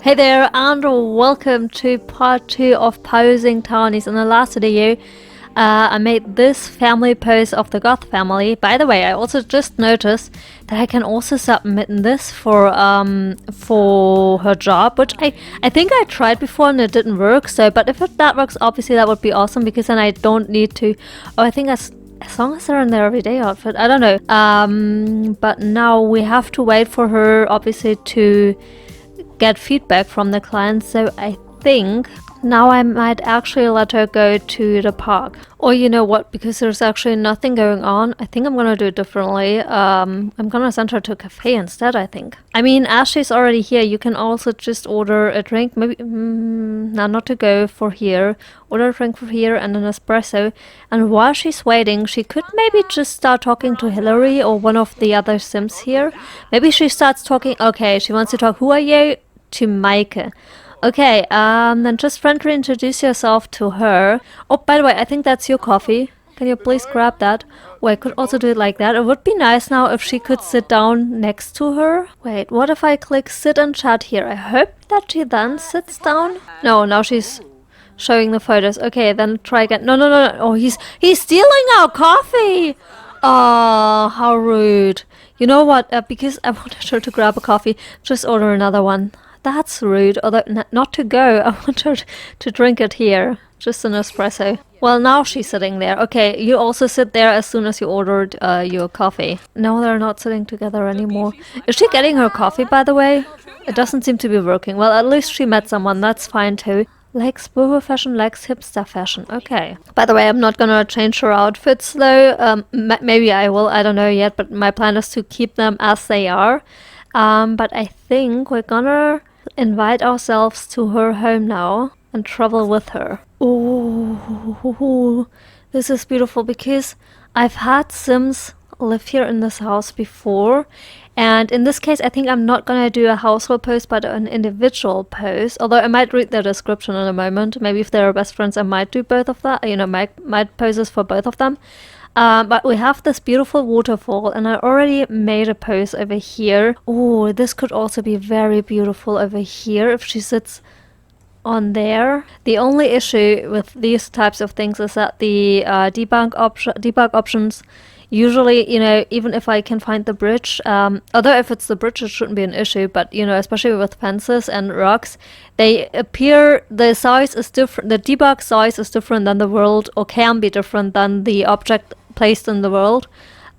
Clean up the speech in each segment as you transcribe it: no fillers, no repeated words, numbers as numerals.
Hey there, and welcome to part 2 of posing Townies. In the last video, I made this family pose of the Goth family. By the way, I also just noticed that I can also submit this for her job, which I think I tried before and it didn't work. So, but if that works, obviously that would be awesome because then I don't need to. Oh, I think as long as they're in their everyday outfit, I don't know. But now we have to wait for her, obviously, to get feedback from the clients, so I think now I might actually let her go to the park. Or you know what, because there's actually nothing going on, I think I'm gonna do it differently. I'm gonna send her to a cafe instead, I think. I mean, as she's already here, you can also just order a drink, maybe, no, not to go for here. Order a drink for here and an espresso. And while she's waiting, she could maybe just start talking to Hillary or one of the other Sims here. Maybe she starts talking, okay, she wants to talk, who are you? To Maaike. Okay, then just friendly introduce yourself to her. Oh, by the way, I think that's your coffee. Can you please grab that? Well, I could also do it like that. It would be nice now if she could sit down next to her. Wait, what if I click sit and chat here? I hope that she then sits down. No, now she's showing the photos. Okay, then try again. No. Oh, he's stealing our coffee. Oh, how rude. You know what? Because I wanted her to grab a coffee, just order another one. That's rude, although not to go. I want her to drink it here. Just an espresso. Well, now she's sitting there. Okay, you also sit there as soon as you ordered your coffee. No, they're not sitting together anymore. Is she getting her coffee, by the way? It doesn't seem to be working. Well, at least she met someone. That's fine, too. Likes boho fashion, likes hipster fashion. Okay. By the way, I'm not gonna change her outfits, though. Maybe I will. I don't know yet, but my plan is to keep them as they are. But I think we're gonna invite ourselves to her home now and travel with her. Oh, this is beautiful because I've had Sims live here in this house before, and in this case I think I'm not gonna do a household post but an individual post, although I might read the description in a moment. Maybe if they're best friends I might do both of that, you know, might poses for both of them. But we have this beautiful waterfall and I already made a pose over here. Oh, this could also be very beautiful over here if she sits on there. The only issue with these types of things is that the debug options usually, you know, even if I can find the bridge, although if it's the bridge it shouldn't be an issue, but you know, especially with fences and rocks, they appear, the size is different, the debug size is different than the world, or can be different than the object placed in the world,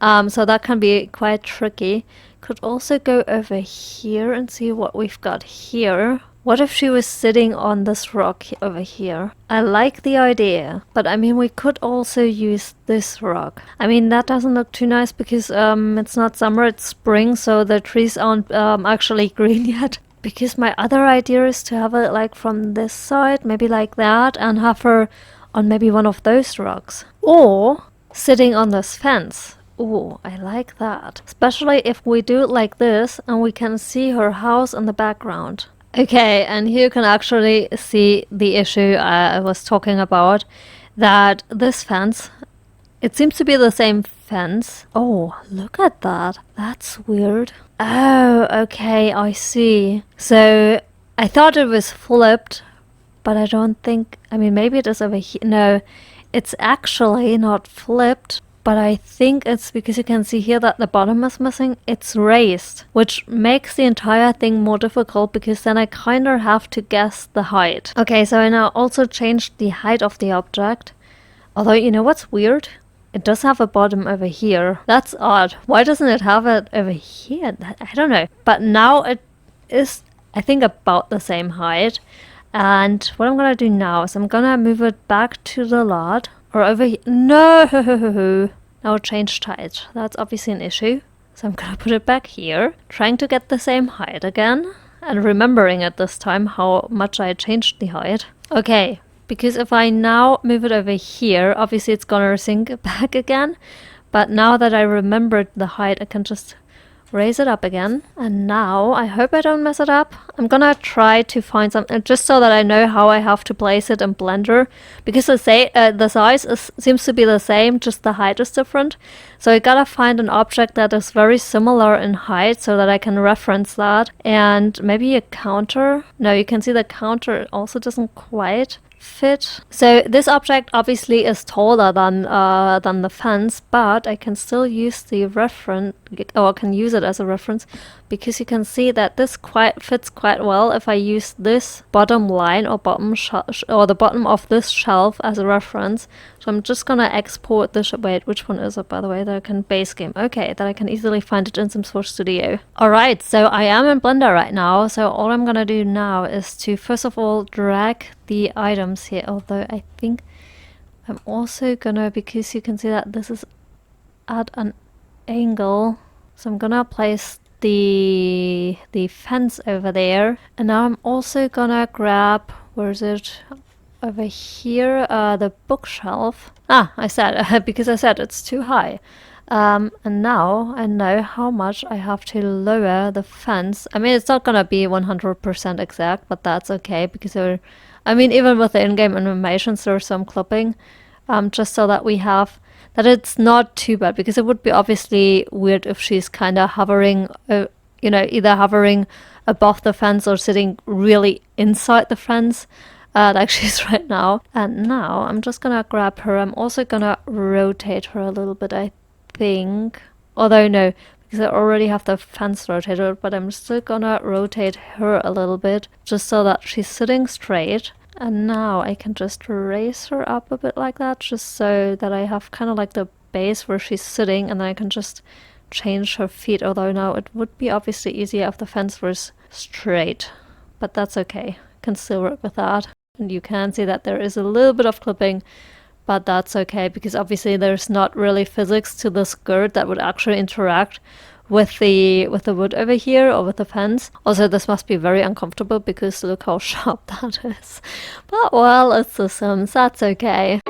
so that can be quite tricky. Could also go over here and see what we've got here. What if she was sitting on this rock over here? I like the idea, but I mean we could also use this rock. I mean that doesn't look too nice because it's not summer, it's spring, so the trees aren't actually green yet. Because my other idea is to have it like from this side, maybe like that, and have her on maybe one of those rocks. Or sitting on this fence. Oh, I like that. Especially if we do it like this and we can see her house in the background. Okay, and here you can actually see the issue I was talking about. That this fence, it seems to be the same fence. Oh, look at that. That's weird. Oh, okay, I see. So, I thought it was flipped, but I don't think... I mean, maybe it is over here. No, it's actually not flipped, but I think it's because you can see here that the bottom is missing. It's raised, which makes the entire thing more difficult because then I kind of have to guess the height. Okay, so I now also changed the height of the object. Although, you know what's weird? It does have a bottom over here. That's odd. Why doesn't it have it over here? I don't know. But now it is, I think, about the same height. And what I'm gonna do now is I'm gonna move it back to the lot. Or over here. No! Now it changed height. That's obviously an issue. So I'm gonna put it back here. Trying to get the same height again. And remembering at this time how much I changed the height. Okay. Because if I now move it over here, obviously it's gonna sink back again. But now that I remembered the height, I can just raise it up again. And now, I hope I don't mess it up. I'm gonna try to find something just so that I know how I have to place it in Blender. Because the size seems to be the same, just the height is different. So I gotta find an object that is very similar in height so that I can reference that. And maybe a counter. No, you can see the counter also doesn't quite fit. So this object obviously is taller than the fence, but I can still use the reference, or I can use it as a reference, because you can see that this fits quite well if I use this bottom line or the bottom of this shelf as a reference. So I'm just gonna export this. Wait, which one is it, by the way? That I can base game. Okay, that I can easily find it in Sims 4 Studio. Alright, so I am in Blender right now. So all I'm gonna do now is to first of all drag the items here. Although I think I'm also gonna, because you can see that this is at an angle, so I'm gonna place the fence over there. And now I'm also gonna grab, where is it? Over here, the bookshelf. I said, because I said it's too high. And now I know how much I have to lower the fence. I mean, it's not gonna be 100% exact, but that's okay, because even with the in-game animations, there's some clipping, just so that we have, that it's not too bad, because it would be obviously weird if she's kind of hovering, either hovering above the fence or sitting really inside the fence. Like she's right now. And now I'm just gonna grab her. I'm also gonna rotate her a little bit, I think. Although no, because I already have the fence rotated, but I'm still gonna rotate her a little bit just so that she's sitting straight. And now I can just raise her up a bit like that, just so that I have kind of like the base where she's sitting, and then I can just change her feet. Although now it would be obviously easier if the fence was straight, but that's okay. Can still work with that. And you can see that there is a little bit of clipping, but that's okay, because obviously there's not really physics to the skirt that would actually interact with the wood over here or with the fence. Also, this must be very uncomfortable because look how sharp that is. But well, it's The Sims, that's okay.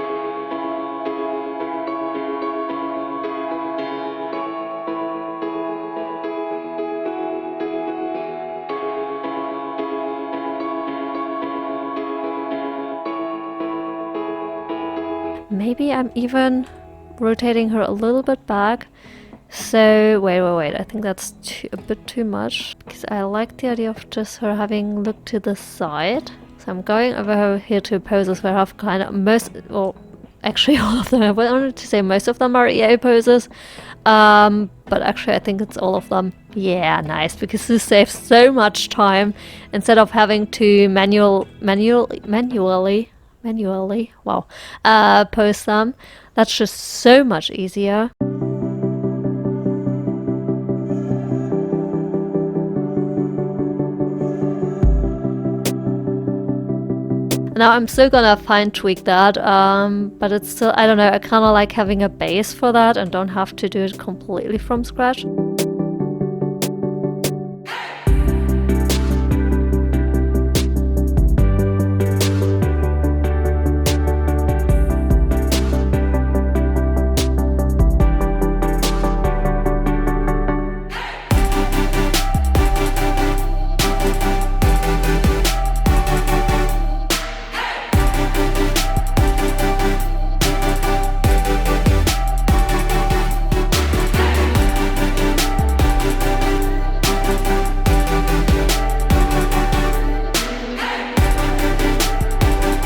Maybe I'm even rotating her a little bit back. So wait, I think that's a bit too much, because I like the idea of just her having looked to the side. So I'm going over here to poses where I have kind of actually all of them. I wanted to say most of them are EA poses, but actually I think it's all of them. Yeah, nice, because this saves so much time instead of having to manually post them. That's just so much easier. Now I'm still gonna fine tweak that, but it's still, I don't know, I kind of like having a base for that and don't have to do it completely from scratch.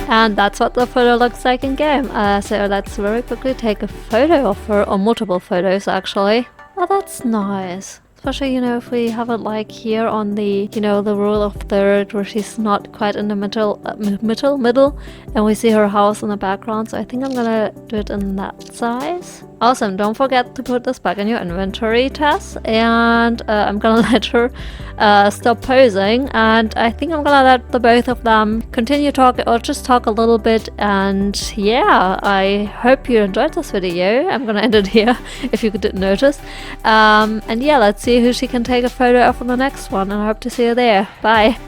And that's what the photo looks like in game. So let's very quickly take a photo of her, or multiple photos actually. Oh, that's nice. Especially, if we have it like here on the, the rule of third, where she's not quite in the middle, and we see her house in the background. So I think I'm gonna do it in that size. Awesome, don't forget to put this back in your inventory, Tess. And I'm gonna let her stop posing, and I think I'm gonna let the both of them continue talking, or just talk a little bit. And yeah, I hope you enjoyed this video. I'm gonna end it here if you didn't notice. And yeah, let's see who she can take a photo of on the next one, and I hope to see you there. Bye.